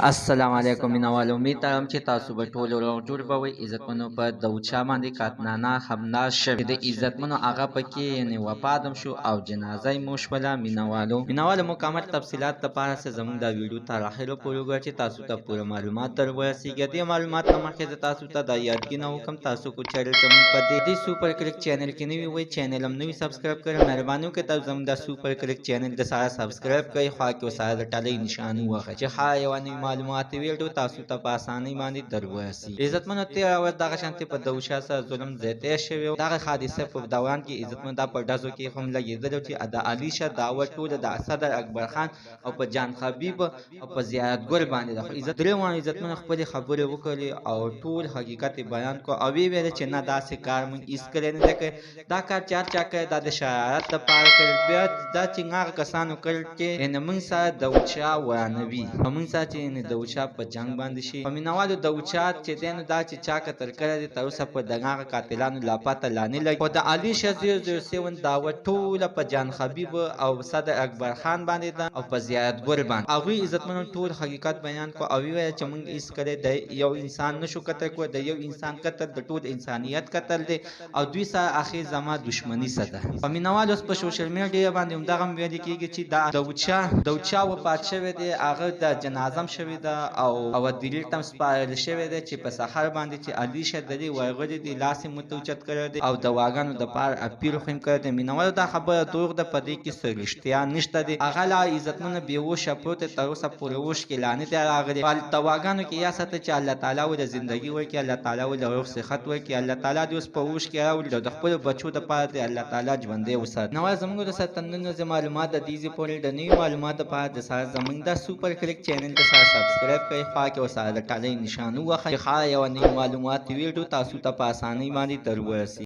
السلام علیکم مینوال امید لرم چې تاسو به ټول روغ جوړ به وئ. عزتمنو په دوچا باندې قاتلانه حمله شوې د عزتمنو هغه پکې یعنې وفات هم شو او جنازه یې مو شوله. مینوالو مکمل تفصیلات لپاره څه زموږ دا ویډیو تر اخره پورې وګورئ چې تاسو ته پوره معلومات در ورسیږي. دې معلومات نه مخکې زه تاسو ته دا یادګینه وکړم تاسو کو چینل ته مونږ په دې سوپر کلیک چینل کې نوي وئ چینل هم نوي سبسکرایب کړئ. مهرباني وکړئ تاسو زموږ دا سوپر کلیک چینل د سره سبسکرایب کړئ خوا کې سره د ټلۍ نشان ووهئ چې ښه یوه نوې معلوماتي ویډیو تاسو ته په اسانۍ باندې در ورسي. عزتمنو تېره ورځ دغه شانتې په دوچا سره ظلم زیاتی شوی و. دغه حادثه په دوران کې عزتمنو دا په ډزو کې هم لګېدلی و چې د علي شه دعوه ټوله د صدر اکبر خان او په جان حبیب او په زیارت ګل باندې ده. خو درې واړو عزتمنو خپلې خبرې وکړلې او ټول حقیقت یې بیان کړو او ویې ویل چې نه داسې کار موږ هېڅ کړی نه دی کړی. دا کار چې هر چا کړی دا د شرارت دپاره کړی. بیا دا چې هغه کسانو کړی چې یعنې موږ سره دوچا ورانوي او موږ سره چې یعنې دوچا په جنګ باندې شي. په مینوالو دوچا چې دی نو دا چې چا قتل کړی دی تر اوسه په د هغه قاتلانو لا پته لا نه لګي. خو د علي شه 007 دعوه ټوله په جان حبیب او صدر اکبر خان باندې ده او په زیارت ګل باندې. هغوی عزتمنو ټول حقیقت بیان کړو او ویل چې موږ هېڅ کړی د یو انسان نشو قتل کړو. د یو انسان قتل د ټول انسانیت قتل دی او دوی سره اخر زما دشمني څه ده. په مینوالو اوس په سوشل میډیا باندې همدغه هم ویل کېږي چې دا دوچا وفات شوی دی هغه د جنازه هم شوې ده او دلیل ته هم سپارل شوی دی چې په سحر باندې چې علي شه د دې ورغلي دي لاس یې متوچت کړی دی او دواګانو دپاره اپیل خو هم کړی دی. مینوالو دا خبره دروغ ده په دې کې څه رښتیا نشته دی. هغه لا عزتمنه بېهوشه پروت دی تر اوسه پورې هوش کې لا نه دی راغلی. په دواګانو کې یا ساته چې الله تعالی ولې زندګي ورکړي الله تعالی ولې روغ صحت ورکړي الله تعالی دې اوس په هوش کې راولي او د خپلو بچو دپاره دې الله تعالی ژوندی وساتي. نو زموږ د ساتندنو معلومات د دې پورې د نوي معلومات دپاره د سره زموږ دا سوپر کلیک چینل ته سره سبسکرایب کړئ خوا کې ورسره د ټلۍ نشان ووهئ چې ښه یوه نوې معلوماتي ویډیو تاسو ته په اسانۍ باندې در ورسي.